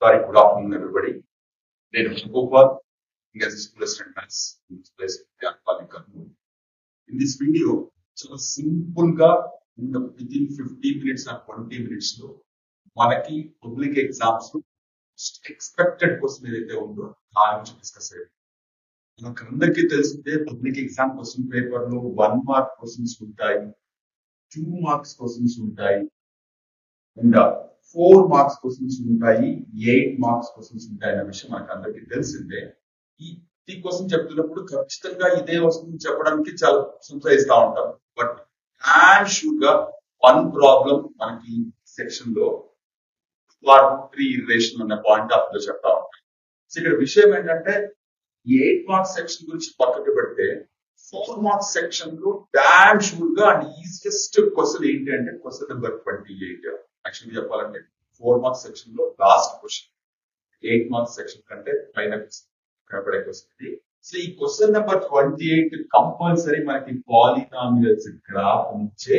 Sorry, good afternoon, everybody. నేను Gopal, as a student maths in this place, in this video, చాలా simple గా within 15 minutes or 20 minutes లో మనకి public exams expected question ఏదైతే ఉందో దాని గురించి డిస్కస్ అయ్యింది. మనకు అందరికీ తెలిసిందే పబ్లిక్ ఎగ్జామ్ క్వశ్చన్ పేపర్ లో 1 మార్క్ క్వశ్చన్స్ ఉంటాయి, 2 మార్క్స్ క్వశ్చన్స్ ఉంటాయి, అండ్ 4 మార్క్స్ క్వశ్చన్స్ ఉంటాయి, 8 మార్క్స్ క్వశ్చన్స్ ఉంటాయి అనే విషయం మనకు అందరికీ తెలిసిందే. ఈ క్వశ్చన్ చెప్తున్నప్పుడు ఖచ్చితంగా ఇదే వస్తుంది చెప్పడానికి చాలా సంశయిస్తా ఉంటాం. బట్ అండ్ షూర్ గా 1 ప్రాబ్లం మనకి సెక్షన్ లో 3 ఇరేషన్ అనే పాయింట్ ఆఫ్ లో చెప్తా ఉంటాం. సో ఇక్కడ విషయం ఏంటంటే 8 మార్క్స్ సెక్షన్ గురించి పక్కకు పెడితే 4 మార్క్స్ సెక్షన్ లో డామ్ షూర్ గా అండ్ ఈజియెస్ట్ క్వశ్చన్ ఏంటి అంటే క్వశ్చన్ నెంబర్ 28. యాక్చువల్లీ చెప్పాలంటే 4 మార్క్స్ సెక్షన్ లో లాస్ట్ క్వశ్చన్, 8 మార్క్స్ సెక్షన్ కంటే పైన కనపడే క్వశ్చన్ ఇది. సో ఈ క్వశ్చన్ నెంబర్ 28 కంపల్సరీ మనకి పాలినామియల్స్ గ్రాఫ్ నుంచే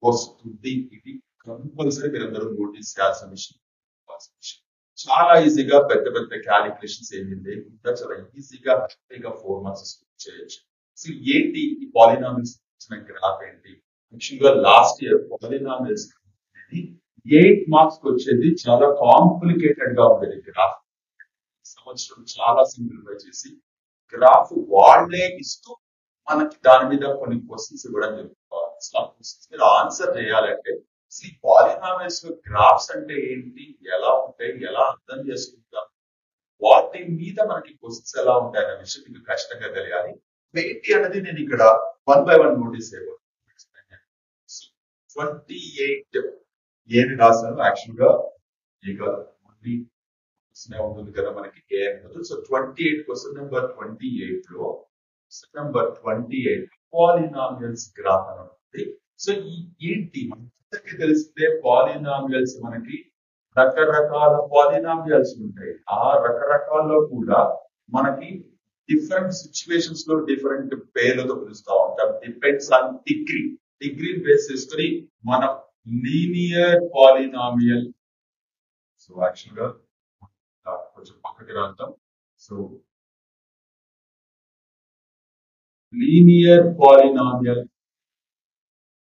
వస్తుంది. ఇది కంపల్సరీ మీరందరూ నోటీస్ చేయాల్సిన విషయం. చాలా ఈజీగా పెద్ద పెద్ద క్యాలిక్యులేషన్స్ ఏమి లేకుండా చాలా ఈజీగా 4 మార్క్స్ చేయొచ్చు. సో ఏంటి ఈ పాలినామియల్స్ గ్రాఫ్ ఏంటి? యాక్చువల్గా లాస్ట్ ఇయర్ పాలినామియల్స్ 8 మార్క్స్ వచ్చేది చాలా కాంప్లికేటెడ్ గా ఉండేది గ్రాఫ్. సంవత్సరం చాలా సింప్లిఫై చేసి గ్రాఫ్ వాళ్లే ఇస్తూ మనకి దాని మీద కొన్ని క్వశ్చన్స్ ఇవ్వడం జరుగుతుంది. మీరు ఆన్సర్ చేయాలంటే ఈ పాలినామియల్స్ గ్రాఫ్స్ అంటే ఏంటి, ఎలా ఉంటాయి, ఎలా అర్థం చేసుకుంటాం, వాటి మీద మనకి క్వశ్చన్స్ ఎలా ఉంటాయి అనే విషయం మీకు ఖచ్చితంగా తెలియాలి. ఏంటి అనేది నేను ఇక్కడ 1 by 1 నోటీస్ చేయబోతున్నాను. 28 ఏమి రాశాను యాక్చువల్ గా ఇక మళ్ళీ ఉంటుంది కదా మనకి ఏ అనేది. సో 28 క్వశ్చన్ నెంబర్ 28 లో క్వశ్చన్ నెంబర్ 28 పాలినామియల్స్ గ్రాఫ్ అని ఉంటుంది. సో ఏంటి మనకి తెలిస్తే పాలినామియల్స్ మనకి రకరకాల పాలినామియల్స్ ఉంటాయి. ఆ రకరకాల్లో కూడా మనకి డిఫరెంట్ సిచ్యువేషన్స్ లో డిఫరెంట్ పేర్లతో పిలుస్తూ ఉంటాం. డిపెండ్స్ ఆన్ డిగ్రీ బేస్ చేసుకుని మన లీనియర్ పాలినామియల్. సో యాక్చువల్ గా కొంచెం పక్కకి రాద్దాం. సో లీనియర్ పాలినామియల్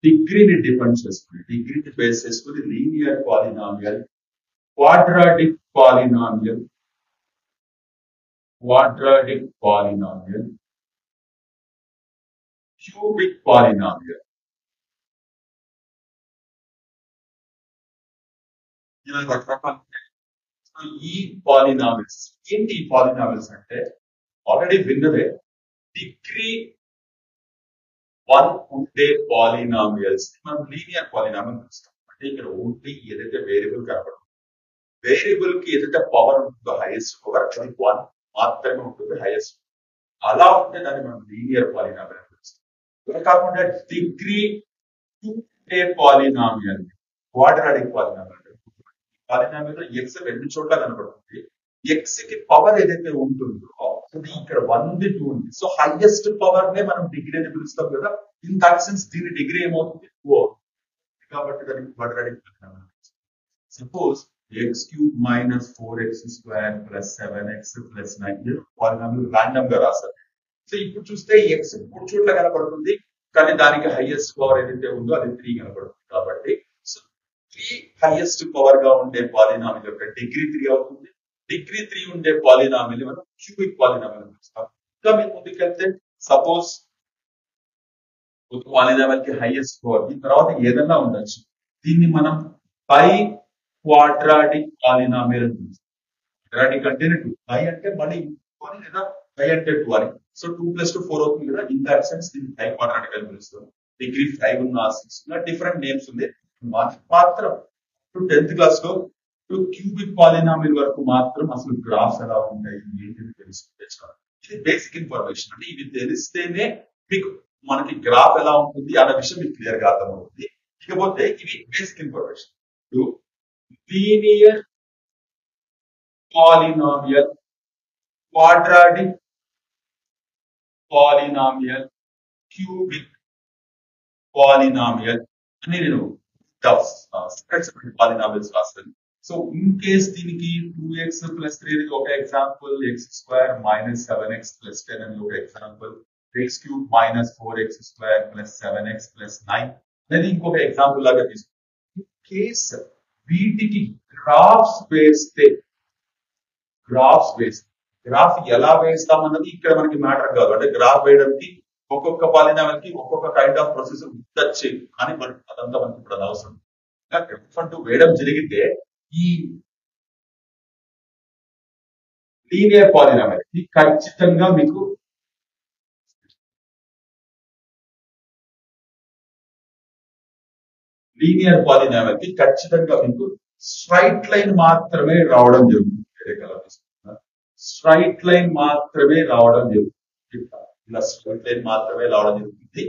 డిగ్రీని డిపెండ్ చేసుకుని, డిగ్రీని బేస్ చేసుకుని linear polynomial, quadratic polynomial, cubic polynomial, ఇలా రకరకాల ఈ పాలినామిల్స్. ఏంటి ఈ పాలినామిల్స్ అంటే ఆల్రెడీ విన్నదే. డిగ్రీ 1 ఉండే పాలినామియల్స్ మనం లీనియర్ పాలినామియల్ పిలుస్తాం. అంటే ఇక్కడ ఓన్లీ ఏదైతే వేరియబుల్ కనపడుతుంది, వేరియబుల్ కి ఏదైతే పవర్ ఉంటుందో హైయెస్ట్ పవర్ అది 1 మాత్రమే ఉంటుంది హైయెస్ట్. అలా ఉంటే దాన్ని మనం లీనియర్ పాలినామియల్ అని పిలుస్తాం. ఇలా కాకుండా డిగ్రీ 2 ఉండే పాలినామియల్ క్వాడ్రాటిక్ పాలినామియల్. పాలినామియల్ లో ఎక్స్ 2 చోట్ల కనపడుతుంది. ఎక్స్ కి పవర్ ఏదైతే ఉంటుందో అది ఇక్కడ 1 ఉంది, 2 ఉంది. సో హైయెస్ట్ పవర్ నే మనం డిగ్రీ అని పిలుస్తాం కదా. ఇన్ దట్ సెన్స్ దీని డిగ్రీ ఏమవుతుంది 2 అవుతుంది. కాబట్టి దానికి quadratic polynomial. Suppose x³ - 4x² + 7x + 9 polynomial random గా రాస్తారు. సో ఇప్పుడు చూస్తే ఎక్స్ 3 చోట్ల కనపడుతుంది, కానీ దానికి హైయెస్ట్ పవర్ ఏదైతే ఉందో అది 3 కనపడుతుంది. కాబట్టి 3 హైయెస్ట్ పవర్ గా ఉండే పాలినామియల్ యొక్క డిగ్రీ 3 అవుతుంది. డిగ్రీ 3 ఉండే పాలినామియల్ మనం క్యూబిక్ పాలినామియల్ పిలుస్తాం. ఇంకా మీరు ముందుకెళ్తే సపోజ్ ఒక పాలినామియల్ కి హైయెస్ట్ పవర్, దీని తర్వాత ఏదన్నా ఉండొచ్చు, దీన్ని మనం పై క్వాడ్రాటిక్ పాలినామియల్ అని పిలుస్తాం. క్వాడ్రాటిక్ అంటేనే 2, పై అంటే మళ్ళీ లేదా పై అంటే 2 అని. సో 2 + 2 4 అవుతుంది కదా. ఇన్ దట్ సెన్స్ దీన్ని పై క్వాడ్రాటిక్ అని పిలుస్తాం. డిగ్రీ 5 ఉన్న 6 ఉన్న డిఫరెంట్ నేమ్స్ ఉంది. మాత్రం 10th క్లాస్ లో క్యూబిక్ పాలినామియల్ వరకు మాత్రం అసలు గ్రాఫ్స్ ఎలా ఉంటాయి ఏంటి తెలుసుకుంటే చాలు. ఇది బేసిక్ ఇన్ఫర్మేషన్. అంటే ఇవి తెలిస్తేనే మీకు మనకి గ్రాఫ్ ఎలా ఉంటుంది అన్న విషయం మీకు క్లియర్ గా అర్థమవుతుంది. ఇకపోతే ఇవి basic information. Linear polynomial, quadratic polynomial, cubic polynomial అని నేను సెపరేట్ పాలినామియల్స్ రాస్తాను. సో ఇన్ కేస్ దీనికి 2x ప్లస్ 3 అనేది ఒక example, x² minus 7x plus 10 అనేది ఒక example, x³ minus 4x² plus 7x plus 9 అనేది ఇంకొక ఎగ్జాంపుల్ లాగా తీసుకుంటాం. ఇన్ కేస్ వీటికి గ్రాఫ్స్ వేస్తే గ్రాఫ్ ఎలా వేస్తామన్నది ఇక్కడ మనకి మ్యాటర్ కాదు. అంటే గ్రాఫ్ వేయడానికి ఒక్కొక్క పాలినామిల్ కి ఒక్కొక్క కైండ్ ఆఫ్ ప్రొసెసర్ ఉండొచ్చు, కానీ అదంతా మనకి ఇప్పుడు అవసరం. గ్రాఫ్ అంటూ వేయడం జరిగితే ఈ లీనియర్ పాలినామిల్ కి ఖచ్చితంగా మీకు స్ట్రైట్ లైన్ మాత్రమే రావడం జరుగుతుంది. స్ట్రైట్ లైన్ మాత్రమే రావడం జరుగుతుంది. ఇలా స్ట్రైట్ లైన్ మాత్రమే రావడం జరుగుతుంది.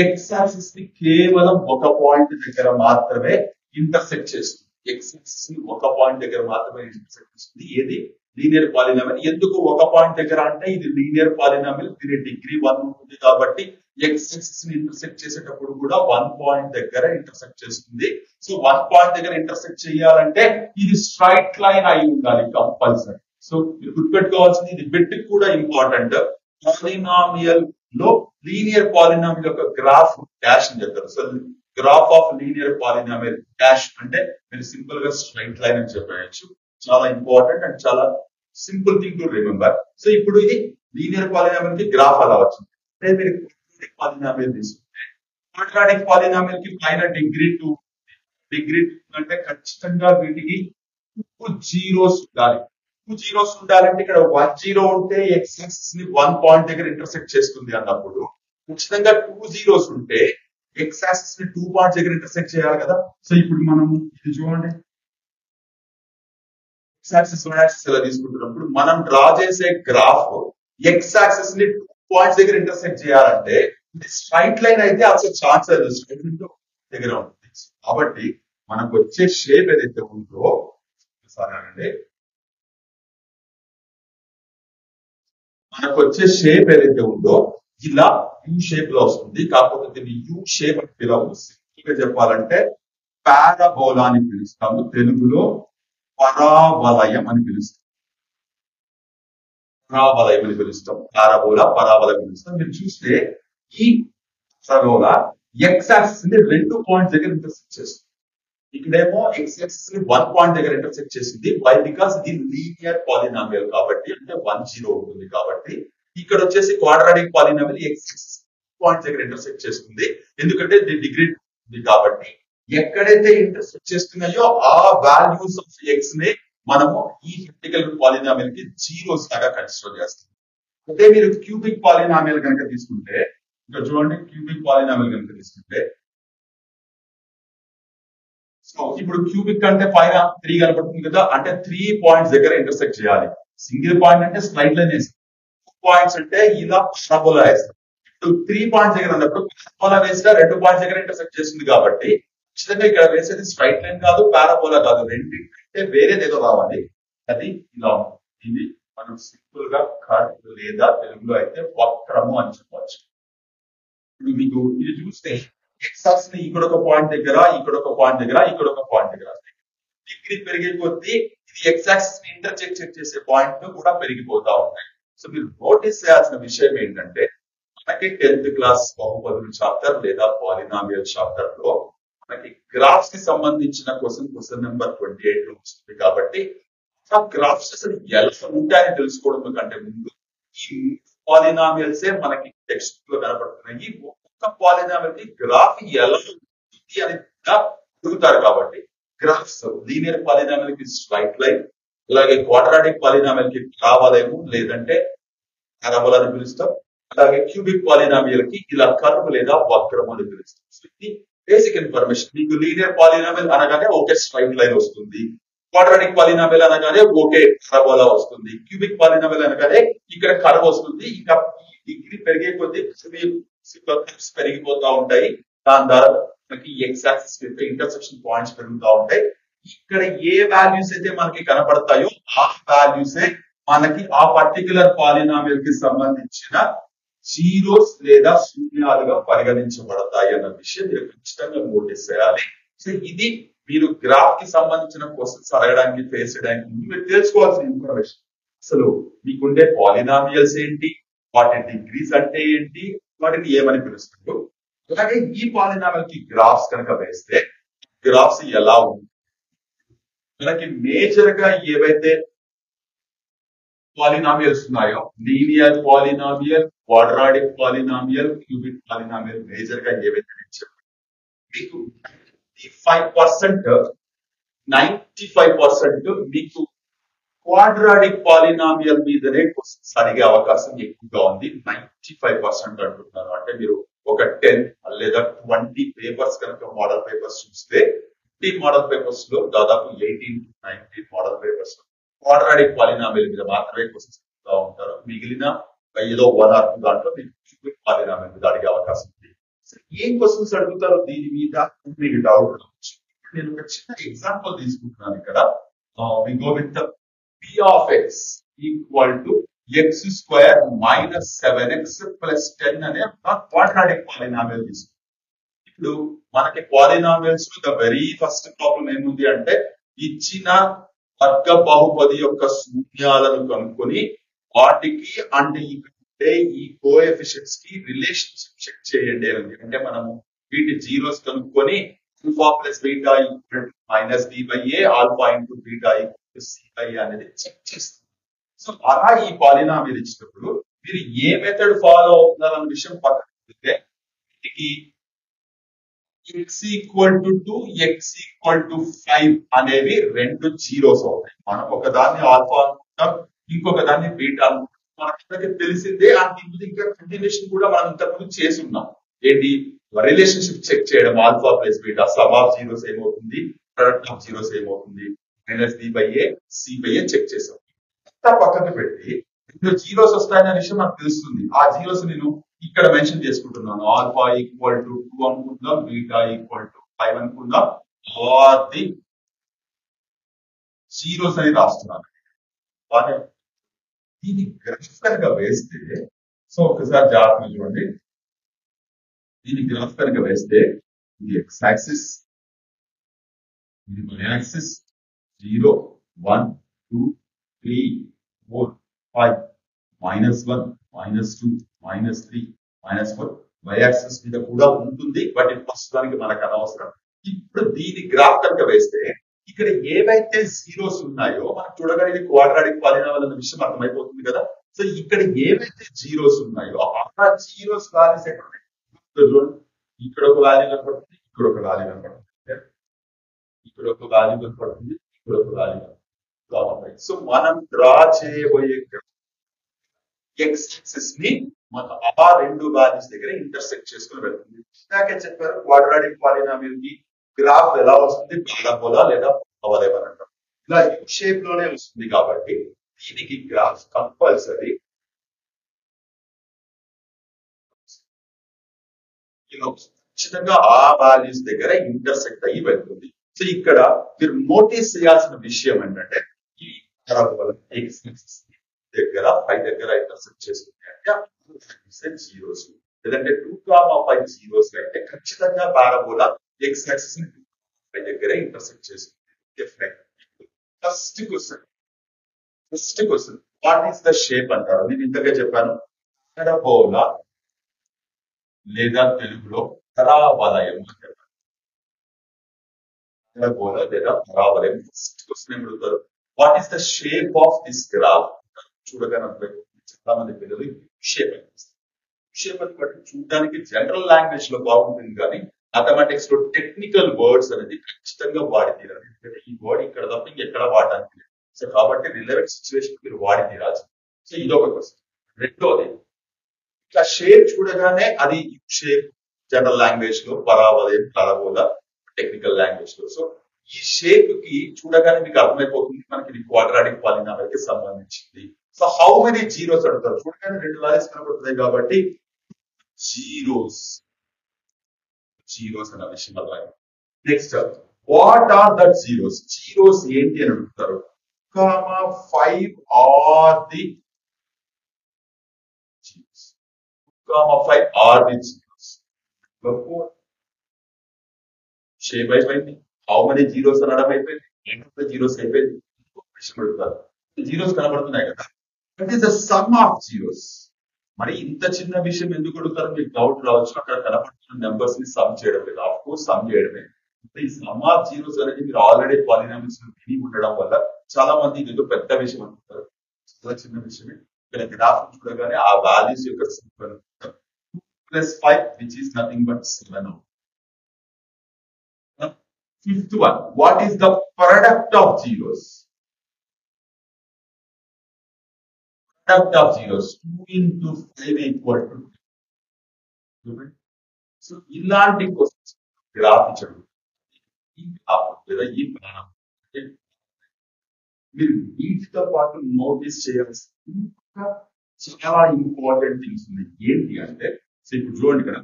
ఎక్స్ యాక్సిస్ ని కేవలం ఒక పాయింట్ దగ్గర మాత్రమే ఇంటర్సెక్ట్ చేస్తుంది. ఎక్స్ యాక్సిస్ ని ఒక పాయింట్ దగ్గర మాత్రమే ఇంటర్సెక్ట్ చేస్తుంది. ఏది లీనియర్ పాలినామిల్. ఎందుకు ఒక పాయింట్ దగ్గర అంటే ఇది లీనియర్ పాలినామిల్, దీని డిగ్రీ 1 ఉంటుంది కాబట్టి ఎక్స్ యాక్సిస్ ని ఇంటర్సెక్ట్ చేసేటప్పుడు కూడా 1 పాయింట్ దగ్గర ఇంటర్సెక్ట్ చేస్తుంది. సో 1 పాయింట్ దగ్గర ఇంటర్సెక్ట్ చేయాలంటే ఇది స్ట్రైట్ లైన్ అయి ఉండాలి కంపల్సరీ. సో మీరు గుర్తుపెట్టుకోవాల్సింది, ఇది బిట్ కూడా ఇంపార్టెంట్. పాలినామియల్ లో లీనియర్ పాలినామిల్ యొక్క గ్రాఫ్ డాష్ అని చెప్తారు. So graph of linear polynomial dash అంటే మీరు సింపుల్ గా స్ట్రైట్ లైన్ అని చెప్పవచ్చు. చాలా ఇంపార్టెంట్ అండ్ చాలా simple thing to remember. So ఇప్పుడు ఇది లీనియర్ పాలినామిల్ కి గ్రాఫ్ అలా వచ్చింది. అంటే మీరు క్వాడ్రాటిక్ పాలినామిల్ తీసుకుంటే క్వాడ్రాటిక్ పాలినామిల్ కి పైన డిగ్రీ 2 అంటే ఖచ్చితంగా వీటికి 2 జీరోస్ ఉండాలి. 2 జీరోస్ ఉండాలంటే ఇక్కడ 1 జీరో ఉంటే ఎక్స్ యాక్సిస్ ని 1 పాయింట్ దగ్గర ఇంటర్సెక్ట్ చేస్తుంది అన్నప్పుడు ఖచ్చితంగా 2 జీరోస్ ఉంటే ఎక్స్ యాక్సిస్ ని 2 పాయింట్స్ దగ్గర ఇంటర్సెక్ట్ చేయాలి కదా. సో ఇప్పుడు మనం ఇది చూడండి, ఎక్స్ యాక్సిస్ వై యాక్సిస్ ఎలా తీసుకుంటున్నప్పుడు మనం డ్రా చేసే గ్రాఫ్ ఎక్స్ యాక్సిస్ ని 2 పాయింట్స్ దగ్గర ఇంటర్సెక్ట్ చేయాలంటే ఇది స్ట్రైట్ లైన్ అయితే అసలు ఛాన్స్ లేదు, స్ట్రైట్ లైన్ దగ్గర ఉంటుంది. కాబట్టి మనకు వచ్చే షేప్ ఏదైతే ఉందో సరేనండి, ఇలా యూ షేప్ లో వస్తుంది. కాకపోతే దీన్ని యూ షేప్ అని పిలవము, సింపుల్ గా చెప్పాలంటే పారాబోలా అని పిలుస్తాము. తెలుగులో పరావలయం అని పిలుస్తాం. పరావలయం పిలుస్తాం. మీరు చూస్తే ఈ పరాబోలా ఎక్స్ యాక్సిస్ ని 2 పాయింట్స్ దగ్గర ఇంటర్సెక్ట్ చేస్తుంది. ఇక్కడేమో ఎక్స్ యాక్సిస్ ని 1 పాయింట్ దగ్గర ఇంటర్సెక్ట్ చేసింది. వై? బికాస్ ఇది లీనియర్ పాలినామియల్ కాబట్టి, అంటే 1 జీరో ఉంటుంది కాబట్టి. ఇక్కడ వచ్చేసి quadratic polynomial X axis point దగ్గర ఇంటర్సెక్ట్ చేస్తుంది, ఎందుకంటే దీని డిగ్రీ ఉంది కాబట్టి. ఎక్కడైతే ఇంటర్సెక్ట్ చేస్తున్నాయో ఆ వాల్యూస్ ఆఫ్ ఎక్స్ ని మనము ఈ వర్టికల్ పాలినామిల్ కి జీరోస్ లాగా కన్సిడర్ చేస్తాం. అదే మీరు క్యూబిక్ పాలినామిల్ కనుక తీసుకుంటే, ఇక్కడ చూడండి, క్యూబిక్ పాలినామిల్ కనుక తీసుకుంటే, సో ఇప్పుడు క్యూబిక్ అంటే పైన 3 కనపడుతుంది కదా, అంటే 3 పాయింట్స్ దగ్గర ఇంటర్సెక్ట్ చేయాలి. సింగిల్ పాయింట్ అంటే స్ట్రైట్ లైన్ వేస్తాం, 2 పాయింట్స్ అంటే ఇలా పారాబోలా వేస్తాం. ఇప్పుడు 3 పాయింట్స్ దగ్గర ఉన్నప్పుడు పారాబోలా వేసినా 2 పాయింట్స్ దగ్గర ఇంటర్సెక్ట్ చేస్తుంది కాబట్టి ఖచ్చితంగా ఇక్కడ వేసేది స్ట్రైట్ లైన్ కాదు, పారాబోలా కాదు, రెండింటే వేరేది ఏదో రావాలి. అది ఇలా ఉంటుంది. ఇది మనం సింపుల్ గా కట్ లేదా తెలుగులో అయితే వక్రము అని చెప్పవచ్చు. ఇప్పుడు మీకు ఇది చూస్తే ఎక్స్ యాక్సిస్ ని ఇక్కడ ఒక పాయింట్ దగ్గర, ఇక్కడ ఒక పాయింట్ దగ్గర, ఇక్కడ ఒక పాయింట్ దగ్గర డిగ్రీ పెరిగే కొద్దీ ఇది ఎక్స్ యాక్సిస్ ని ఇంటర్సెక్ట్ చేసే పాయింట్ కూడా పెరిగిపోతా ఉంటాయి. సో మీరు నోటీస్ చేయాల్సిన విషయం ఏంటంటే, మనకి 10th క్లాస్ బహుపదులు చాప్టర్ లేదా పాలినామియల్ చాప్టర్ లో మనకి గ్రాఫ్స్ కి సంబంధించిన క్వశ్చన్ నెంబర్ 28 లో వస్తుంది. కాబట్టి ఆ గ్రాఫ్స్ అసలు ఎలా ఉంటాయని తెలుసుకోవడం కంటే ముందు ఈ పాలినామియల్సే మనకి టెక్స్ట్ లో కనపడుతున్నాయి. ఒక్కొక్క పాలినామిల్ కి గ్రాఫ్ ఎలా ఉంటుంది అని అడుగుతారు. కాబట్టి గ్రాఫ్స్ లీనియర్ పాలినామిల్ కి స్ట్రైట్ లైన్, అలాగే క్వాడ్రాటిక్ పాలినామిల్ కి పరావలయము లేదంటే పారాబోలా అని పిలుస్తాం. అలాగే క్యూబిక్ పాలినామియల్ కి ఇలా కర్వ్ లేదా వక్రం అని పిలుస్తాం. సో ఇది బేసిక్ ఇన్ఫర్మేషన్. మీకు లీనియర్ పాలినామిల్ అనగానే ఒకే స్ట్రైట్ లైన్ వస్తుంది, క్వాడ్రాటిక్ పాలినామిల్ అనగానే ఒకే పరాబోలా వస్తుంది, క్యూబిక్ పాలినామిల్ అనగానే ఇక్కడ కర్వ్ వస్తుంది. ఇంకా డిగ్రీ పెరిగే కొద్దీ పెరిగిపోతా ఉంటాయి. దాని ద్వారా మనకి ఎక్స్ యాక్సిస్ యొక్క ఇంటర్సెక్షన్ పాయింట్స్ పెరుగుతూ ఉంటాయి. ఇక్కడ ఏ వాల్యూస్ అయితే మనకి కనపడతాయో ఆ వాల్యూసే మనకి ఆ పర్టికులర్ పాలినామిల్ కి సంబంధించిన జీరోస్ లేదా శూన్యాలుగా పరిగణించబడతాయి అన్న విషయం మీరు ఖచ్చితంగా నోటీస్ చేయాలి. సో ఇది మీరు గ్రాఫ్ కి సంబంధించిన క్వశ్చన్స్ అడగడానికి ఫేస్ చేయడానికి మీరు తెలుసుకోవాల్సిన ఇన్ఫర్మేషన్ అసలు మీకుండే పాలినామియల్స్ ఏంటి, వాటి డిగ్రీస్ అంటే ఏంటి, వాటిని ఏమని పిలుస్తారు. అలాగే ఈ పాలినామియల్ కి గ్రాఫ్స్ కనుక వేస్తే గ్రాఫ్స్ ఎలా ఉంటాయి, మనకి మేజర్ గా ఏవైతే పాలినామియల్స్ ఉన్నాయో linear polynomial, quadratic polynomial, cubic polynomial major గా ఏవైతే మీకు 95% మీకు క్వాడ్రాటిక్ పాలినామియల్ మీదనే క్వశ్చన్స్ అడిగే అవకాశం ఎక్కువగా ఉంది. 95% అంటున్నారు. అంటే మీరు ఒక 10 లేదా 20 పేపర్స్ కనుక మోడల్ పేపర్స్ చూస్తే 50 మోడల్ పేపర్స్ లో దాదాపు 18 to 19 model papers quadratic polynomial మీద మాత్రమే క్వశ్చన్స్ ఉంటారు. మిగిలిన ఏదో 1 or 2 దాంట్లో మీకు క్యూబిక్ పాలినామియల్ మీద అడిగే అవకాశం ఉంది. ఏం క్వశ్చన్స్ అడుగుతారు దీని మీద మీకు డౌట్ రావచ్చు. నేను ఒక చిన్న ఎగ్జాంపుల్ తీసుకుంటున్నాను ఇక్కడ. We go with p of x equal to x square minus 7x plus 10 అనే క్వాడ్రాటిక్ పాలినామియల్ తీసుకుంటాం. ఇప్పుడు మనకి polynomials the very first problem ఏముంది అంటే ఇచ్చిన వర్గ బహుపది యొక్క శూన్యాలను కనుక్కొని వాటికి అండ్ ఈ కోఎఫిషియెంట్స్ కి రిలేషన్షిప్ చెక్ చేయండి అని. అంటే మనము వీటి జీరోస్ కనుక్కొని alpha plus beta equal to minus b by a, alpha into beta equal to c by a అనేది చెక్ చేస్తాం. సో అలా ఈ పాలినామియల్ ఇచ్చినప్పుడు మీరు ఏ మెథడ్ ఫాలో అవుతున్నారన్న విషయం పక్కన పెడితే వీటికి x equal to 2, x equal to 5 అనేవి రెండు జీరోస్ అవుతాయి. మనం ఒకదాన్ని ఆల్ఫా అనుకుంటాం, ఇంకొక దాన్ని బీటా అనుకుంటాం. మనకి తెలిసిందే. ఇంకా కంటిన్యూషన్ కూడా మనం ఇంతకుముందు చేసి ఉన్నాం. ఏంటి రిలేషన్షిప్ చెక్ చేయడం, alpha plus beta sum of zeros ఏమవుతుంది, ప్రొడక్ట్ ఆఫ్ జీరోస్ ఏమవుతుంది, minus b by a, c by a check చేసాం. అంతా పక్కన పెట్టి రెండు జీరోస్ వస్తాయనే విషయం నాకు తెలుస్తుంది. ఆ జీరోస్ నేను ఇక్కడ మెన్షన్ చేసుకుంటున్నాను. ఆల్ఫా ఈక్వల్ టు 2 అనుకుందాం, బీటా ఈక్వల్ టు 5 అనుకుందాం. ఆర్ ది జీరోస్ అని రాస్తున్నాను. దీని గ్రాఫ్ కనుక వేస్తే, సో ఒకసారి జాగ్రత్తగా చూడండి. దీని గ్రాఫ్ కనుక వేస్తే ఇది ఎక్స్ యాక్సిస్, ఇది వై యాక్సిస్, 0, 1, 2, 3, 4, 5, -1, -2, -3, -4 వై యాక్సిస్ మీద కూడా ఉంటుంది. బట్ ప్రస్తుతానికి మనకు అనవసరం. ఇప్పుడు దీని గ్రాఫ్ కనుక వేస్తే ఇక్కడ ఏవైతే జీరోస్ ఉన్నాయో మనం చూడగలిగే క్వాడ్రాటిక్ పాలినామియల్ అనే విషయం అర్థమైపోతుంది కదా. సో ఇక్కడ ఏవైతే జీరోస్ ఉన్నాయో ఆ జీరోస్ వాల్యూస్ ఎక్కడ ఇక్కడ ఒక వాల్యూ కనపడుతుంది, ఇక్కడ ఒక వాల్యూ కనపడుతుంది, ఇక్కడ ఒక వాల్యూ కనపడుతుంది, ఇక్కడ ఒక వాల్యూ కనపడుతుంది. సో మనం డ్రా చేయబోయే ఎక్స్ యాక్సిస్ ని మన ఆ రెండు వాల్యూస్ దగ్గర ఇంటర్సెక్ట్ చేసుకుని వెళ్తుంది. ఇందాకే చెప్పారు క్వాడ్రాటిక్ పాలినామియల్ కి గ్రాఫ్ ఎలా వస్తుంది, పారాబోలా లేదా పరవలయం అని అంటాం. ఇలా యూ షేప్ లోనే వస్తుంది కాబట్టి దీనికి గ్రాఫ్ కంపల్సరీ ఖచ్చితంగా ఆ వాల్యూస్ దగ్గర ఇంటర్సెక్ట్ అయ్యి వెళ్తుంది. సో ఇక్కడ మీరు నోటీస్ చేయాల్సిన విషయం ఏంటంటే ఈ ఎక్స్ యాక్సిస్ దగ్గర 5 దగ్గర ఇంటర్సెక్ట్ చేస్తుంది అంటే జీరోస్, లేదంటే 2,5 జీరోస్ అయితే ఖచ్చితంగా పారాబోలా ఎక్స్ యాక్సిస్ ని 2,5 దగ్గరే ఇంటర్సెక్ట్ చేస్తుంది. First question what is the shape అంటారు. నేను ఇంతగా చెప్పాను పారాబోలా లేదా తెలుగులో పరావలయం అని చెప్పారు. పారాబోలా లేదా పరావలయం. ఫస్ట్ క్వశ్చన్ ఏం అడుగుతారు, what is the shape of this graph. చూడగానే చాలా మంది పిల్లలు షేప్ అని బట్టి చూడడానికి జనరల్ లాంగ్వేజ్ లో బాగుంటుంది, కానీ మ్యాథమెటిక్స్ లో టెక్నికల్ వర్డ్స్ అనేది ఖచ్చితంగా వాడి తీరాలి. ఎందుకంటే ఈ వర్డ్ ఇక్కడ తప్ప ఇంకెక్కడ వాడడానికి లేదు. సో కాబట్టి రిలవెంట్ సిచ్యువేషన్ మీరు వాడి తీరాల్సి. సో ఇదొక క్వశ్చన్. రెండోది ఇట్లా షేప్ చూడగానే అది షేప్ జనరల్ లాంగ్వేజ్ లో పరావలయం, పారాబోలా టెక్నికల్ లాంగ్వేజ్ లో. సో ఈ షేప్ కి చూడగానే మీకు అర్థమైపోతుంది మనకి ఇది క్వాడ్రాటిక్ పాలినామియల్ కి సంబంధించింది. సో హౌ మెనీ జీరోస్ అడుగుతారు. చూడగానే రెండు వాల్యూస్ కనబడుతున్నాయి కాబట్టి జీరోస్ అన్న విషయం అర్థమైంది. Next what are that zeros. Zeros ఏంటి అని అడుగుతారు. 5 are the zeros. 5 are the zeros. Shape అయిపోయింది, హౌ మెనీ జీరోస్ అనడం అయిపోయింది, జీరోస్ అయిపోయింది. విషయం అడుగుతారు, జీరోస్ కనబడుతున్నాయి కదా, that is the sum of zeros. మరి ఇంత చిన్న విషయం ఎందుకు అడుగుతారు మీకు డౌట్ రావచ్చు. అక్కడ కనబడుతున్న నెంబర్స్ ని సమ్ చేయడం లేదు, ఆఫ్ కోర్స్ సమ్ చేయడమే. ఈ సమ్ ఆఫ్ జీరోస్ అనేది మీరు ఆల్రెడీ పాలినామిల్స్ విని ఉండడం వల్ల చాలా మంది ఇది ఏదో పెద్ద విషయం అనుకుంటారు. చాలా చిన్న విషయమే. ఇక్కడ గ్రాఫ్ చూడగానే ఆ వాల్యూస్ యొక్క simple +5 which is nothing but 7. Fifth one, what is the product of zeros? Product of zeros, 2 into 5 equal to 2. So ఇలాంటి క్వశ్చన్స్ గ్రాఫ్ ఇచ్చడం, ఈ గ్రాఫ్ లేదా ఈ ప్రాణం మీరు వీటితో పాటు నోటీస్ చేయాల్సిన చాలా ఇంపార్టెంట్ థింగ్స్ ఉన్నాయి. ఏంటి అంటే ఇప్పుడు చూడండి, ఇక్కడ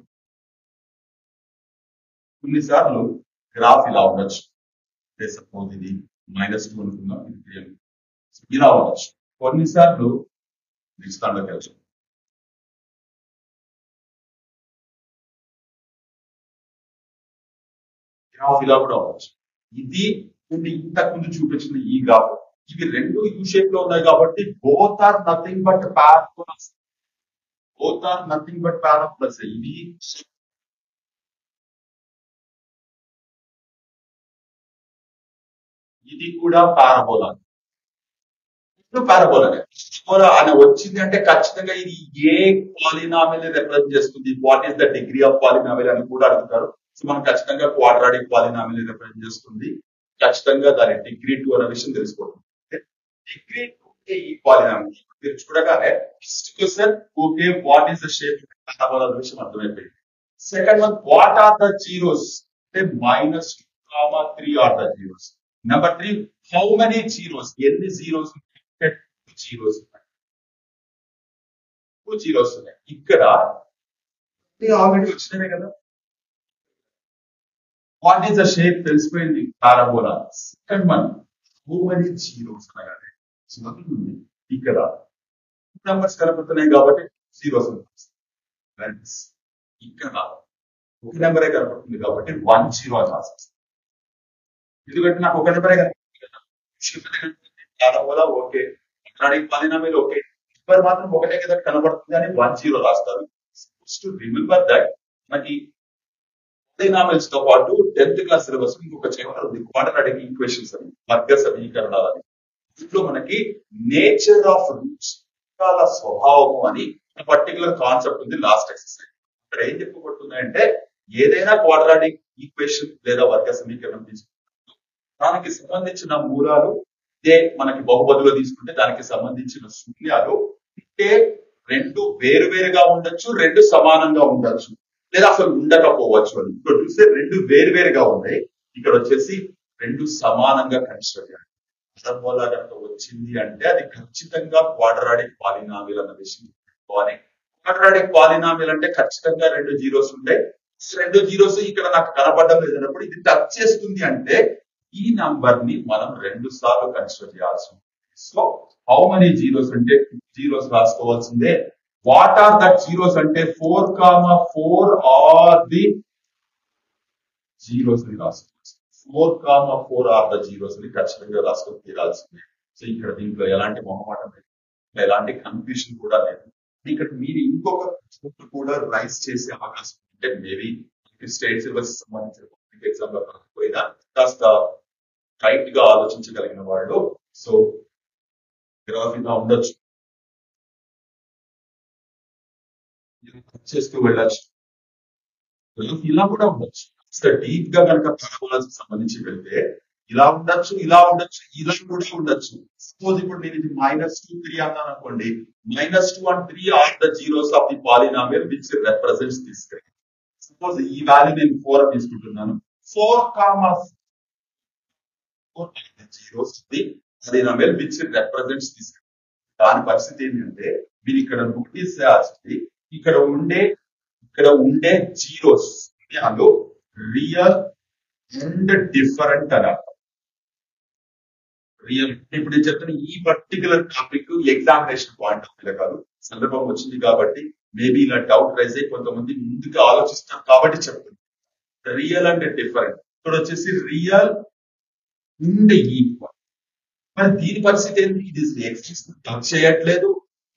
కొన్నిసార్లు గ్రాఫ్ ఇలా ఉండొచ్చు. సపోజ్ ఇది -2 అనుకుందాం, ఇది ఇలా ఉండొచ్చు. కొన్నిసార్లు దృష్టాంలోకి వెళ్ళచ్చు, గ్రాఫ్ ఇలా కూడా ఉండొచ్చు. ఇది ఇంతకు ముందు చూపించిన ఈ గ్రాఫ్, ఇవి రెండు యూ షేప్ లో ఉన్నాయి కాబట్టి both are nothing but parabolas. Both are nothing but parabolas. ఇది కూడా పారాబోలా, పారాబోలా అని వచ్చింది అంటే ఖచ్చితంగా ఇది ఏ పాలినామిల్ రిప్రజెంట్ చేస్తుంది, what is the degree of polynomial అని కూడా అడుగుతారు. సో మనం ఖచ్చితంగా క్వాడ్రాటిక్ పాలినామిల్ రిప్రజెంట్ చేస్తుంది. ఖచ్చితంగా దాని డిగ్రీ 2 అనే విషయం తెలుసుకోవడం. డిగ్రీ 2 ఈ పాలినామిల్ మీరు చూడగానే first question okay what is the shape parabola అనే విషయం అర్థమైపోయింది. Second one what are the zeros అంటే -2, 3 are the zeros. Number 3 how many zeros, ఎన్ని జీరోస్ జీరోస్ ఉన్నాయి, 2 జీరోస్ ఉన్నాయి. ఇక్కడ ఆల్రెడీ వచ్చినవే కదా. వాట్ ఈస్ ద షేప్ తెలిసిపోయింది, parabola. Second one how many zeros అనగానే ఇక్కడ నెంబర్స్ కనపడుతున్నాయి కాబట్టి జీరోస్ ఉన్నాయి. ఇక్కడ ఒక నెంబరే కనపడుతుంది కాబట్టి 1 0 అని రాసేస్తాం. ఎందుకంటే నాకు ఒక నెంబరే కనపడుతుంది కదా, parabola okay, polynomial okay, number మాత్రం ఒకటే కదా కనబడుతుంది అని 1 0 రాస్తారు. రిమెంబర్ దట్ మనకి పాలినామిల్స్ తో పాటు 10th క్లాస్ సిలబస్ ఇంకొక చాప్టర్ ఉంది, క్వాడ్రాటిక్ ఈక్వేషన్స్ అని, వర్గ సమీకరణాలు అని. దీంట్లో మనకి నేచర్ ఆఫ్ రూట్స్, స్వభావము అని పర్టికులర్ కాన్సెప్ట్ ఉంది లాస్ట్ ఎక్సర్సైజ్. ఇక్కడ ఏం చెప్పబడుతుందంటే ఏదైనా క్వాడ్రాటిక్ ఈక్వేషన్ లేదా వర్గ సమీకరణం తీసుకుంటే దానికి సంబంధించిన మూలాలు ఇదే, మనకి బహుపదిలో తీసుకుంటే దానికి సంబంధించిన శూన్యాలు అంటే 2 వేరువేరుగా ఉండొచ్చు, 2 సమానంగా ఉండొచ్చు, లేదా అసలు ఉండకపోవచ్చు అని. ఇక్కడ చూస్తే 2 వేరువేరుగా ఉన్నాయి, ఇక్కడ వచ్చేసి 2 సమానంగా కన్సిడర్ చేయాలి. పారాబోలా కనుక వచ్చింది అంటే అది ఖచ్చితంగా క్వాడ్రాటిక్ పాలినామిల్ అన్న విషయం. క్వాడ్రాటిక్ పాలినామిల్ అంటే ఖచ్చితంగా 2 జీరోస్ ఉంటాయి. 2 జీరోస్ ఇక్కడ నాకు కనపడడం లేదన్నప్పుడు ఇది టచ్ చేస్తుంది అంటే ఈ నంబర్ ని మనం 2 సార్లు కన్సిడర్ చేయాల్సి ఉంటుంది. సో హౌ మెనీ జీరోస్ అంటే 2 జీరోస్ రాసుకోవాల్సిందే. వాట్ ఆర్ దట్ జీరోస్ అంటే 4, 4 ఆర్ ది జీరోస్ అని రాసుకోవచ్చు. 4, 4 ఆర్ ద జీరోస్ అని ఖచ్చితంగా రాసుకొని తీరాల్సిందే. సో ఇక్కడ దీంట్లో ఎలాంటి మొహమాటం లేదు, ఎలాంటి కన్ఫ్యూషన్ కూడా లేదు. ఇక్కడ మీరు ఇంకొక కూడా రైస్ చేసే అవకాశం ఉంటే మేబీ స్టేట్ సిలబస్ సంబంధించిన ఎగ్జామ్ లో కాకపోయినా కాస్త రైట్ గా ఆలోచించగలిగిన వాళ్ళు సో గ్రాఫీగా ఉండొచ్చు, చేస్తూ వెళ్ళచ్చు. ఇలా కూడా ఉండొచ్చు. డీప్ గా కనుక పారాబోలాకి సంబంధించి వెళ్తే ఇలా ఉండొచ్చు, ఇలా ఉండొచ్చు, ఇలా కూడా ఉండొచ్చు. సపోజ్ ఇప్పుడు నేను ఇది -2, 3 అన్నాను అనుకోండి, -2 and 3 are the zeros of the polynomial which represents this. Suppose ఈ వాల్యూ నేను 4 అని తీసుకుంటున్నాను. 4, 4 zeros the polynomial which represents this. దాని పరిస్థితి ఏంటంటే మీరు ఇక్కడ నోటీస్ చేయాల్సింది ఇక్కడ ఉండే జీరోస్ రియల్ అండ్ డిఫరెంట్ అని అర్థం. రియల్ ఇప్పుడు నేను చెప్తున్న ఈ particular topic examination point of view కాదు, సందర్భం వచ్చింది కాబట్టి మేబీ ఇలా డౌట్ రైజ్ అయ్యి కొంతమంది ముందుగా ఆలోచిస్తారు కాబట్టి చెప్తుంది. రియల్ అండ్ డిఫరెంట్ ఇక్కడ వచ్చేసి రియల్ అండ్ ఈక్వల్. మరి దీని పరిస్థితి ఏంటి? ఇది ఎక్స్ టచ్ చేయట్లేదు,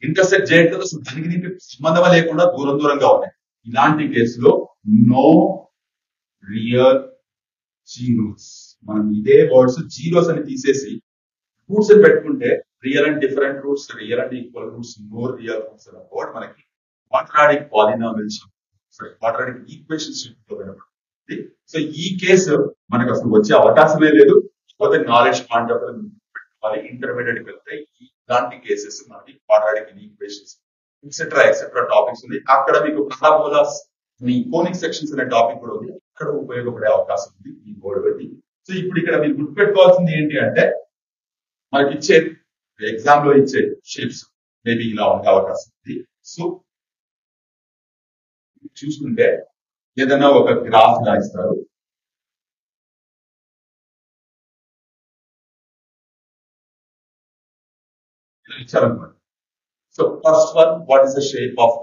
ఇంటర్సెక్ట్ చేయట్లేదు, అసలు దానికి దీనికి సంబంధం లేకుండా దూరం దూరంగా ఉన్నాయి. ఇలాంటి కేసులో నో రియల్ జీరోస్. మనం ఇదే వర్డ్స్ జీరోస్ అని తీసేసి రూట్స్ అని పెట్టుకుంటే real and different roots, real and equal roots, no real roots అనే వర్డ్ మనకి క్వాడ్రాటిక్ పాలినామిల్స్, క్వాడ్రాటిక్ ఈక్వేషన్స్ వినపడుతుంది. సో ఈ కేసు మనకు అసలు వచ్చే అవకాశమే లేదు. కాకపోతే నాలెడ్జ్ పాయింట్ ఆఫ్ పెట్టుకోవాలి. ఇంటర్మీడియట్ కి వెళ్తే ఇలాంటి కేసెస్ మనకి క్వాడ్రాటిక్ ఈక్వేషన్స్ ఎక్సెట్రా టాపిక్స్ ఉంది. అక్కడ మీకు పారాబోలాస్, కోనిక్ సెక్షన్స్ అనే టాపిక్ కూడా ఉంది, అక్కడ ఉపయోగపడే అవకాశం ఉంది ఈ బోర్డు పెట్టి. సో ఇప్పుడు ఇక్కడ మీరు గుర్తుపెట్టుకోవాల్సింది ఏంటి అంటే, మనకి ఇచ్చే ఎగ్జామ్ లో ఇచ్చే షేప్స్ మేబీ ఇలా ఉండే అవకాశం ఉంది. సో చూసుకుంటే ఏదైనా ఒక గ్రాఫ్ లా ఇస్తారు, ఇలా ఇచ్చారనుకోండి. So first one, what is the shape of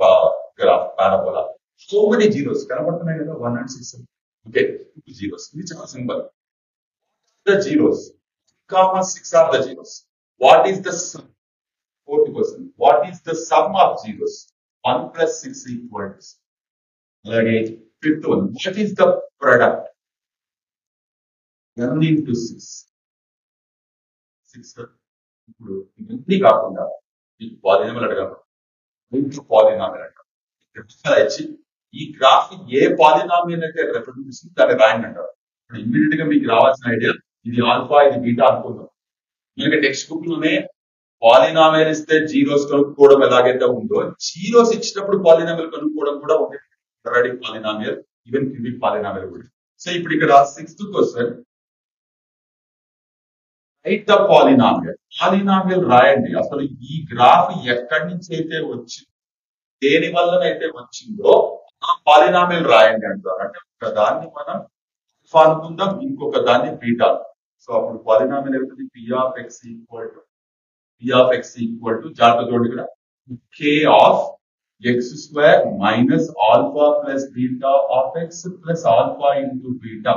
graph parabola? So many zeros కనబడుతున్నాయి కదా, 1 and 6. Okay, 2 zeros. ఇది చాలా simple. The zeros, 6 are the zeros. What is the sum? 40%. What is the sum of zeros? 1 plus 6 equals. Again, fifth one. What is the product? 1 into 6. 6. ఇప్పుడు ఇవన్నీ కాకుండా ఈ polynomial అడగాలి, into polynomial అంటారు. ఇచ్చి ఈ గ్రాఫ్ ఏ పాలినామిల్ అయితే represent చేస్తుంది దాన్ని రాయండి అంటారు. ఇప్పుడు ఇమ్మీడియట్ గా మీకు రావాల్సిన ఐడియా, ఇది ఆల్ఫా ఇది బీటా అనుకుందాం. ఎందుకంటే టెక్స్ట్ బుక్ లోనే పాలినామిల్ ఇస్తే జీరోస్ కనుక్కోవడం ఎలాగైతే ఉందో, జీరోస్ ఇచ్చినప్పుడు పాలినామిల్ కనుక్కోవడం కూడా ఉంది. Quadratic polynomial, even cubic polynomial కూడా. సో ఇప్పుడు ఇక్కడ 6th question, right the polynomial. Polynomial రాయండి. అసలు ఈ గ్రాఫ్ ఎక్కడి నుంచి అయితే వచ్చిందో, దేని వల్లనైతే వచ్చిందో ఆ పాలినామిల్ రాయండి అంటారు. అంటే ఒక దాన్ని మనం ఆల్ఫా అనుకుందాం, ఇంకొక దాన్ని బీటా. సో అప్పుడు పాలినామిల్ అవుతుంది p of x equal to జాగ్రత్త చూడండి ఇక్కడ, k of x square minus alpha plus beta of x plus alpha into beta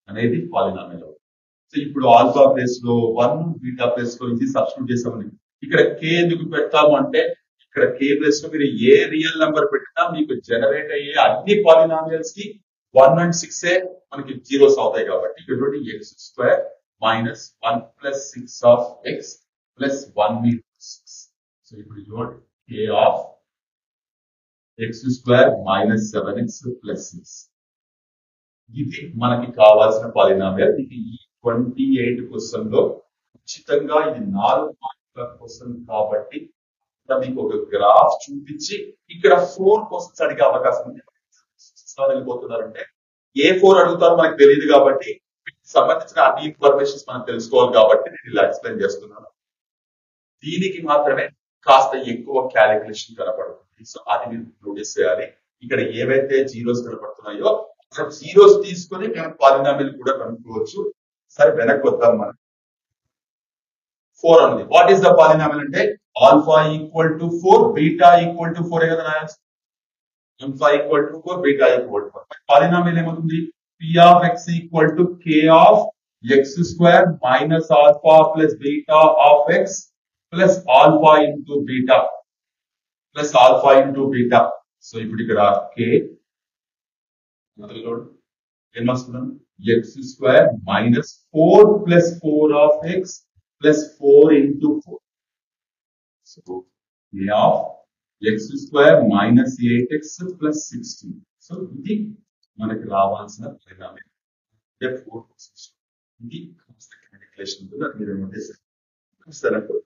అనేది పాలినామిల్. సో ఇప్పుడు ఆల్ఫా ప్లేస్ లో 1, బీటా ప్లేస్ లో ఇది సబ్స్టిట్యూట్ చేసామని. ఇక్కడ కే ఎందుకు పెడతాము అంటే, ఇక్కడ కే ప్లేస్ లో మీరు ఏ రియల్ నెంబర్ పెట్టినా మీకు జనరేట్ అయ్యే అన్ని పాలినామియల్స్ కి 1 and 6 మనకి జీరోస్ అవుతాయి కాబట్టి, ఇక్కడ x square minus 1 plus 6 of x plus 1 into 6. So ఇప్పుడు చూడండి, k of x square minus 7x plus 6. ఇది మనకి కావాల్సిన పాలినామియల్. ఇది ఈ 28 క్వశ్చన్ లో ఖచ్చితంగా ఇది 4 మార్కుల క్వశ్చన్ కాబట్టి మీకు ఒక గ్రాఫ్ చూపించి ఇక్కడ 4 క్వశ్చన్స్ అడిగే అవకాశం ఉంది. వెళ్ళిపోతున్నారంటే ఏ 4 అడుగుతారో మనకు తెలియదు కాబట్టి, సంబంధించిన అన్ని ఇన్ఫర్మేషన్స్ మనం తెలుసుకోవాలి కాబట్టి నేను ఇలా ఎక్స్ప్లెయిన్ చేస్తున్నాను. దీనికి మాత్రమే కాస్త ఎక్కువ క్యాలిక్యులేషన్ కనపడుతుంది. సో అది మీరు నోటీస్ చేయాలి. ఇక్కడ ఏవైతే జీరోస్ కనపడుతున్నాయో జీరోస్ తీసుకొని మనం పాలినామిల్ కూడా కనుక్కోవచ్చు. సరే వెనక్కి వద్దాం. మనం 4 అన్నది వాట్ ఈస్ ద పాలినామిల్ అంటే, alpha equal to 4, beta equal to 4 కదా రాయాల్సి. Alpha equal to 4, beta equal to 4. Polynomial ఏమవుతుంది? P of x equal to k of x square minus alpha plus beta of x plus alpha into beta plus alpha into beta. So ఇప్పుడు ఇక్కడ k ఏం వస్తున్నాం, x square minus 4 plus 4 of x plus 4 into 4. So K of x square minus 8x plus 16. So ఇది మనకి రావాల్సిన పరిణామం. ఇది calculation ఉంటుంది, అది మీరు నోటీస్ చేస్తారు.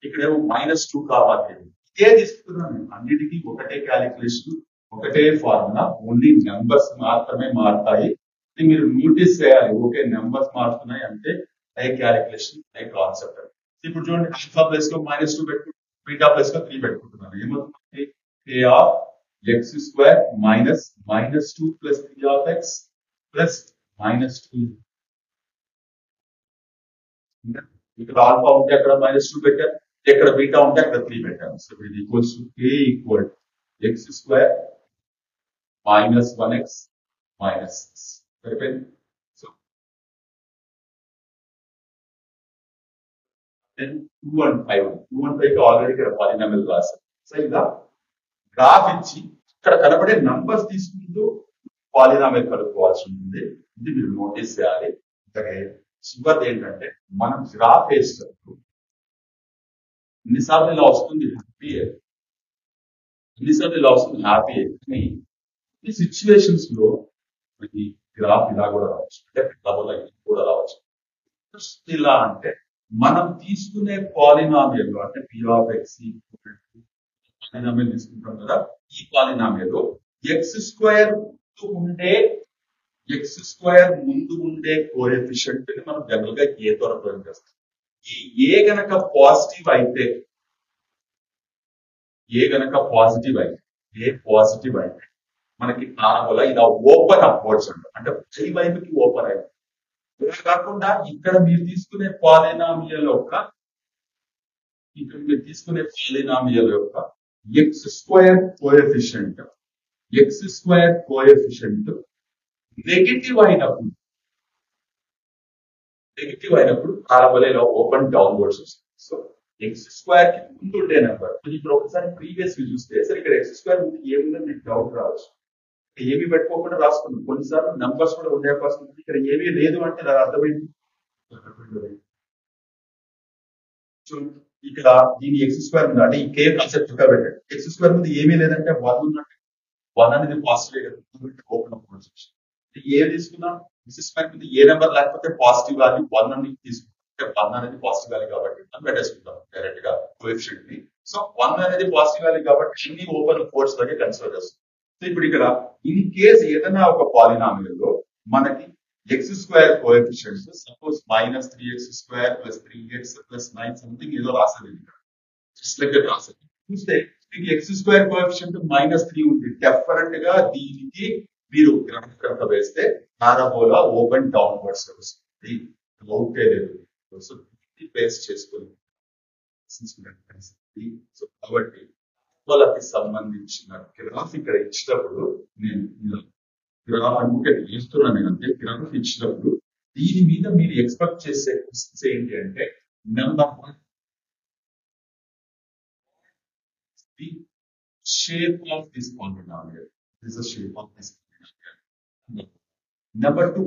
ఇక్కడ ఏమో -2 కావాలి, ఇదే తీసుకున్నాను. అన్నిటికీ ఒకటే క్యాలిక్యులేషన్, ఒకటే ఫార్ములా, ఓన్లీ నెంబర్స్ మాత్రమే మారుతాయి. ఇది మీరు నోటీస్ చేయాలి. ఓకే, నెంబర్స్ మారుతున్నాయి అంటే అదే క్యాలిక్యులేషన్, అదే కాన్సెప్ట్. ఇప్పుడు చూడండి, ఆల్ఫా ప్లేస్ లో -2 పెట్టుకుంటున్నాను, బీటా ప్లేస్ లో 3 పెట్టుకుంటున్నాను. ఏమవుతుంది? K of x square minus -2 plus 3 of x plus -2. ఇక్కడ ఆల్ఫా ఉంటే అక్కడ -2 పెట్టారు, ఇక్కడ బీటా ఉంటే అక్కడ 3 పెట్టాను. సో ఇది equals to K equal X square minus 1x minus 6. సరిపోయింది. సో then 2 and 5 2 and 5 కి ఆల్రెడీ ఇక్కడ పాలినామిల్ రాశారు. సో ఇలా గ్రాఫ్ ఇచ్చి ఇక్కడ కనబడే నంబర్స్ తీసుకుంటూ పాలినామిల్ కనుక్కోవాల్సి ఉంటుంది. ఇది మీరు నోటీస్ చేయాలి. చివరిది ఏంటంటే మనం గ్రాఫ్ వేసేటప్పుడు ఎన్నిసార్లు ఇలా వస్తుంది హ్యాపీ, ఎన్నిసార్లు ఇలా వస్తుంది హ్యాపీ. కానీ ఈ సిచ్యువేషన్స్ లో మనకి గ్రాఫ్ ఇలా కూడా రావచ్చు, అంటే డబుల్ లైన్ కూడా రావచ్చు. ఇలా అంటే మనం తీసుకునే పాలినామియల్ అంటే p(x) పాలినామియల్ తీసుకుంటాం కదా, ఈ పాలినామియల్ x² ముందు ఉండే కోఎఫిషియంట్ ని మనం జనరల్ గా ఏ ద్వారా ప్రయోగం చేస్తాం. ఈ ఏ గనక పాజిటివ్ అయితే మనకి పారాబోలా ఇలా ఓపెన్ అప్వర్డ్స్ అంటాం, అంటే పై వైపుకి ఓపెన్ అయింది. ఇలా కాకుండా ఇక్కడ మీరు తీసుకునే పాలినామియల్ యొక్క x² కోఎఫిషియంట్ నెగిటివ్ అయినప్పుడు పారాబోలా ఇలా ఓపెన్ డౌన్వర్డ్స్ వస్తుంది. సో x² కి ముందు ఉండే నెంబర్, ఇప్పుడు ఒకసారి ప్రీవియస్ చూస్తే సరే ఇక్కడ x² ముందు ఏముందని మీకు డౌట్ రావచ్చు. ఏమీ పెట్టుకోకుండా రాసుకున్నాం. కొన్నిసార్లు నంబర్స్ కూడా ఉండే అవకాశం ఉంది. ఇక్కడ ఏమీ లేదు అంటే దాని అర్థమైంది. ఇక్కడ దీని x² ఉంది అంటే ఈ కే కాన్సెప్ట్ గా పెట్టండి. x² ముందు ఏమీ లేదంటే 1 ఉన్నట్టు, 1 అనేది పాజిటివ్ ఓపెన్ అవ్వచ్చు. ఏ తీసుకున్నా x² ముందు ఏ నెంబర్ లేకపోతే పాజిటివ్ వాల్యూ 1 అని తీసుకుంటాం. 1 అనేది పాజిటివ్ వాల్యూ కాబట్టి మనం పెట్టేసుకుంటాం డైరెక్ట్ గా కోఎఫిషియంట్ ని. సో 1 అనేది పాజిటివ్ వాల్యూ కాబట్టి అన్ని ఓపెన్ ఫోర్స్ లాగే కన్సిడర్ చేస్తాం. సో ఇప్పుడు ఇక్కడ ఇన్ కేస్ ఏదైనా ఒక పాలినామియల్ లో మనకి x² coefficients suppose -3x² + 3x + 9 something ఏదో రాసేది ఇక్కడ జస్ట్ లైక్ దట్ రాసేది. చూస్తే మీకు x² కోఎఫిషియంట్ -3 ఉంది. డెఫినెట్ గా దీనికి మీరు గ్రాఫ్ కనుక వేస్తే పారాబోలా ఓపెన్ డౌన్వర్డ్స్ వస్తుంది. డౌటే లేదు. సో బేస్ చేసుకొని సో కాబట్టి వాళ్ళకి సంబంధించిన గ్రాఫ్ ఇక్కడ ఇచ్చినప్పుడు నేను గ్రాఫ్ అంటే వేస్తున్నాను. నేనంటే గ్రాఫ్ ఇచ్చినప్పుడు దీని మీద మీరు ఎక్స్పెక్ట్ చేసే క్వశ్చన్స్ ఏంటి అంటే number 1 the shape of this polynomial. This is the shape of this polynomial. Number 2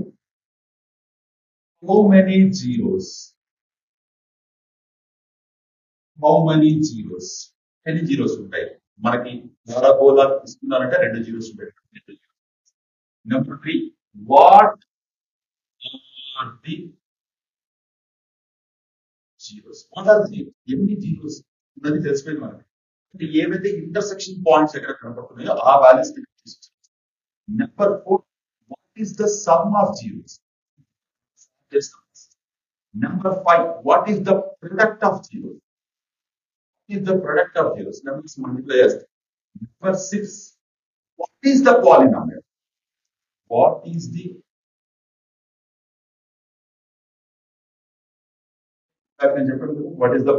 how many zeros ఎన్ని జీరోస్ ఉంటాయి మనకి పారాబోలా తీసుకున్నారంటే 2 జీరోస్ ఉంటాయి. Number 3 what are the zeros. ఎన్ని జీరోస్ ఉన్నది తెలిసిపోయింది మనకి. అంటే ఏవైతే ఇంటర్సెక్షన్ పాయింట్స్ ఎక్కడ కనపడుతున్నాయో ఆ వాల్యూస్ తీసుకుంటాం. Number 4 what is the sum of zeros. Number 5 what is the product of zeros. Numbers multiply as. Number 6 what is the polynomial. What is the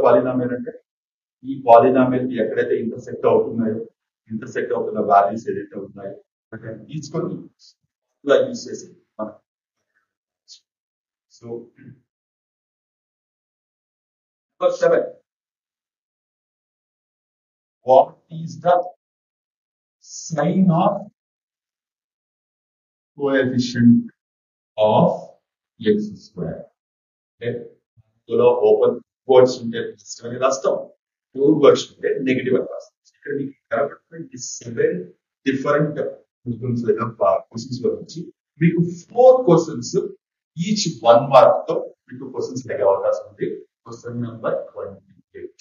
polynomial అంటే ఈ పాలినామియల్ కి ఎక్కడైతే ఇంటర్సెక్ట్ అవుతున్న values ఏదైతే అవుతున్నాయో తీసుకొని యూజ్ చేసి మనం. So number 7 what is the sign of coefficient of x². okay open words ఉంటే ప్లస్ అని రాస్తాం, క్లోజ్ వర్డ్స్ ఉంటే నెగటివ్ అని రాస్తాం. ఇక్కడ మీకు కరెక్ట్ 7 డిఫరెంట్ క్వశ్చన్స్ గురించి మీకు 4 క్వశ్చన్స్ ఈచ్ 1 మార్క్ తో మీకు క్వశ్చన్స్ అడిగే అవకాశం ఉంది. క్వశ్చన్ నెంబర్ 28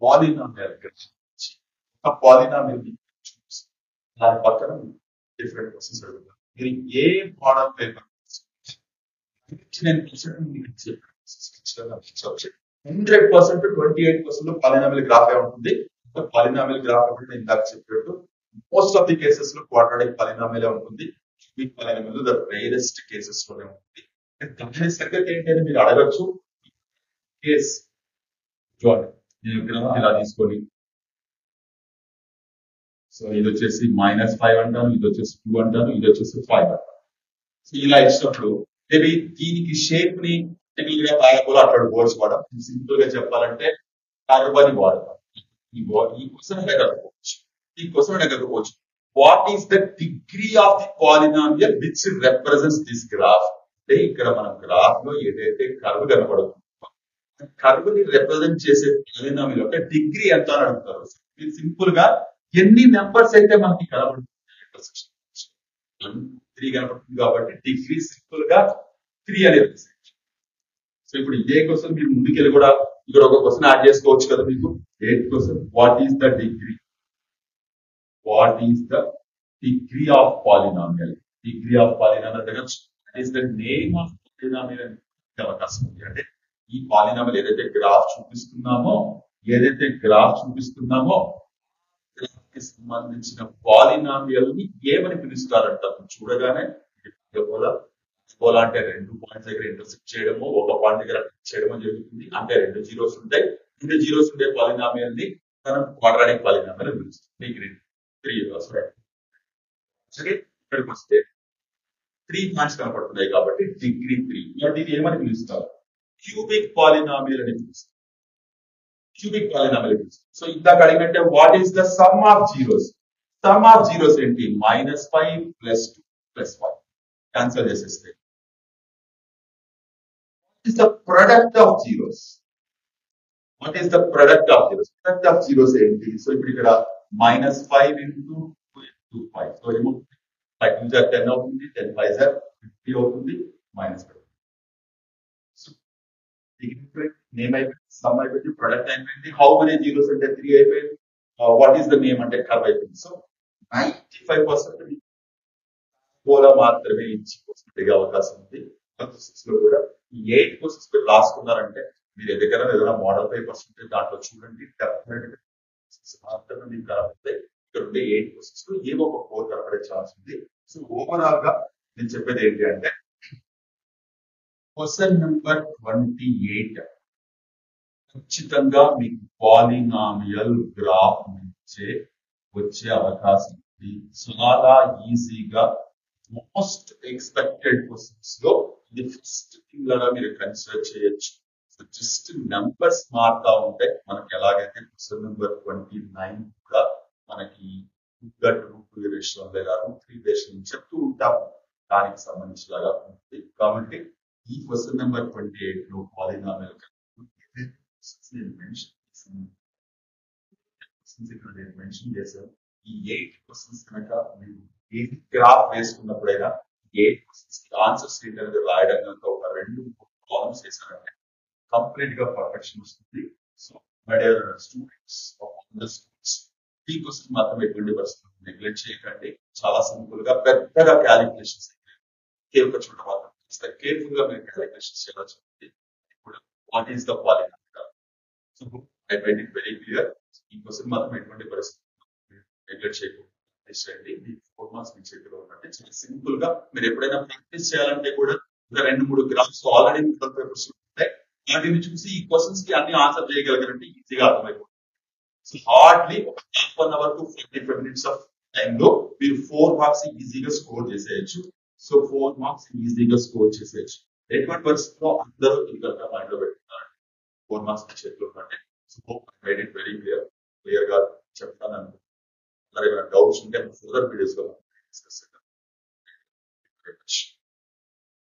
పాలినామియల్ గురించి ఒక పాలినామియల్ దాని పక్కన డిఫరెంట్ క్వశ్చన్స్ అడుగుతారు. మీరు ఏ మోడల్ పేపర్ 100% 28% లో పాలినామియల్ గ్రాఫ్ ఉంటుంది. పాలినామియల్ గ్రాఫ్ అంటే ఇందాక చెప్పినట్టు మోస్ట్ ఆఫ్ ది కేసెస్ లో క్వాడ్రాటిక్ పాలినామియల్ ఉంటుంది. Cubic polynomial the rarest cases లోనే ఉంటుంది. దాని సంగతి ఏంటి అని మీరు అడగచ్చు. కేస్ చూడండి, నేను గ్రాఫ్ ఇలా తీసుకొని సో ఇది వచ్చేసి -5 అంటాను, ఇది వచ్చేసి 2 అంటాను, ఇది వచ్చేసి 5 అంటాను. సో ఇలా ఇచ్చినప్పుడు మేబీ దీనికి షేప్ ని టెక్నికల్ గా పారాబోలా అట్లాంటి వర్డ్స్ వాడడం. సింపుల్ గా చెప్పాలంటే కార్బన్ వాడతాం. ఈ క్వశ్చన్ అడగకపోవచ్చు. What is the degree of the polynomial which represents this graph? అంటే ఇక్కడ మన గ్రాఫ్ లో ఏదైతే కర్వ్ కనబడుతుందో కర్వ్ ని రిప్రజెంట్ చేసే పాలినామియల్ యొక్క డిగ్రీ ఎంత అని అడుగుతారు. సింపుల్ గా ఎన్ని నెంబర్స్ అయితే మనకి కనబడుతుంది 3 కనబడుతుంది కాబట్టి డిగ్రీ సింపుల్ గా 3 అనేది. సో ఇప్పుడు ఇదే క్వశ్చన్ మీరు ముందుకెళ్ళి కూడా ఇక్కడ ఒక క్వశ్చన్ యాడ్ చేసుకోవచ్చు కదా మీకు. 8th question, what is the degree of polynomial? Degree of polynomial అడగచ్చు. What is the name of polynomial అని అవకాశం ఉంది. అంటే ఈ పాలినామియల్ ఏదైతే గ్రాఫ్ చూపిస్తున్నామో గ్రాఫ్ కి సంబంధించిన పాలినామియల్ ని ఏమని పిలుస్తారంట? చూడగానే పోలా అంటే 2 పాయింట్స్ దగ్గర ఇంటర్సెక్ట్ చేయడము, 1 పాయింట్ దగ్గర చేయడము జరుగుతుంది. అంటే 2 జీరోస్ ఉంటాయి. 2 జీరోస్ ఉండే పాలినామియల్ ని మనం క్వాడ్రాటిక్ పాలినామియల్ అని పిలుస్తాం. డిగ్రీ 3 సరే, ఇక్కడికి వస్తే 3 పాయింట్స్ కనపడుతున్నాయి కాబట్టి డిగ్రీ 3. మరి దీన్ని ఏమని పిలుస్తారు? క్యూబిక్ పాలినామియల్ అని పిలుస్తారు. సో ఇందాక అడిగినట్టే what is the sum of zeros? Sum of zeros ఏంటి? -5 +2 +5 క్యాన్సల్ చేసేస్తే. What is the product of zeros? Product of zeros ఏంటి? సో ఇప్పుడు ఇక్కడ -5 into 2 5. సో ఏమవుతుంది? 5 2 10 అవుతుంది, 10 5 50 అవుతుంది, -5. సో నేమ్ అయిపోయింది, సమ్ అయిపోయింది, ప్రొడక్ట్ అయిపోయింది. హౌ మెనీ జీరోస్ అంటే 3 అయిపోయింది. వాట్ ఈస్ ద నేమ్ అంటే కర్వ్ అయిపోయింది. సో 95% పోలా మాత్రమే ఇచ్చి అడిగే అవకాశం ఉంది. లో కూడా ఈ 8 క్వశ్చన్స్ మీరు రాసుకున్నారంటే మీరు దగ్గర ఏదైనా మోడల్ పేపర్స్ ఉంటే దాంట్లో చూడండి. డెఫినెట్ మాత్రమే మీకు కనబడతాయి. ఇక్కడ ఉండే 8 క్వశ్చన్స్ లో ఏమో ఒక 4 కనబడే ఛాన్స్ ఉంది. సో ఓవరాల్ గా నేను చెప్పేది ఏంటి అంటే క్వశ్చన్ నెంబర్ 28 ఖచ్చితంగా మీకు పాలినామియల్ గ్రాఫ్ నుంచే వచ్చే అవకాశం ఉంది. చాలా ఈజీగా మోస్ట్ ఎక్స్పెక్టెడ్ క్వశ్చన్స్ లో ఇది ఫస్ట్ థింగ్ లాగా మీరు కన్సిడర్ చేయొచ్చు. సో జస్ట్ నెంబర్స్ మారుతా ఉంటే మనకి ఎలాగైతే క్వశ్చన్ నెంబర్ 29 కూడా మనకి √2 రేషియో లేదా √3 రేషియో చెప్తూ ఉంటాము, దానికి సంబంధించి లాగా ఉంటుంది. కాబట్టి ఈ క్వశ్చన్ నెంబర్ 28 లో పాలినామియల్ నేను మెన్షన్ చేశాను. ఈ 8 క్వశ్చన్స్ కనుక మీరు ఏ గ్రాఫ్ వేసుకున్నప్పుడైనా 8 క్వశ్చన్స్ కి ఆన్సర్స్ అనేది రాయడం కనుక ఒక 2-3 కాలమ్స్ వేసారంటే కంప్లీట్ గా పర్ఫెక్షన్ వస్తుంది. సో మై డియర్ స్టూడెంట్స్, ఈ క్వశ్చన్ మాత్రం ఎటువంటి పరిస్థితులు నెగ్లెక్ట్ చేయకండి. చాలా సింపుల్ గా పెద్దగా క్యాలిక్యులేషన్స్ ఒక చోట మాత్రం కేర్ఫుల్ గా మీరు క్యాలిక్యులేషన్స్ చేయాల్సి ఉంటుంది. ఇప్పుడు what is the polynomial? So I made it very clear. ఈ క్వశ్చన్ మాత్రం ఎటువంటి పరిస్థితులు నెగ్లెక్ట్ చేయకుండా చేయండి. మీ 4 మార్క్స్ మీ చేతిలో ఉన్నట్టు చాలా సింపుల్ గా మీరు ఎప్పుడైనా ప్రాక్టీస్ చేయాలంటే కూడా ఇంకా 2-3 గ్రాఫ్స్ ఆల్రెడీ మోడల్ పేపర్స్ ఉంటాయి. వాటిని చూసి ఈ క్వశ్చన్స్ కి అన్ని ఆన్సర్ చేయగలిగారంటే ఈజీగా అర్థమైపోతుంది. సో హార్డ్లీ ఒక half an hour to 45 minutes of time లో మీరు 4 మార్క్స్ ఈజీగా స్కోర్ చేసేయచ్చు. సో 4 మార్క్స్ ఈజీగా స్కోర్ చేసేయచ్చు. ఎటువంటి పరిస్థితుల్లో అందరూ ఇంకా మైండ్ లో పెట్టుకున్నారు 4 మార్క్స్ మీ చేతిలో ఉన్నట్టే. So made it very clear గా చెప్తాను. డౌట్స్ ఉంటే ఫర్దర్ వీడియోస్ లో డిస్కస్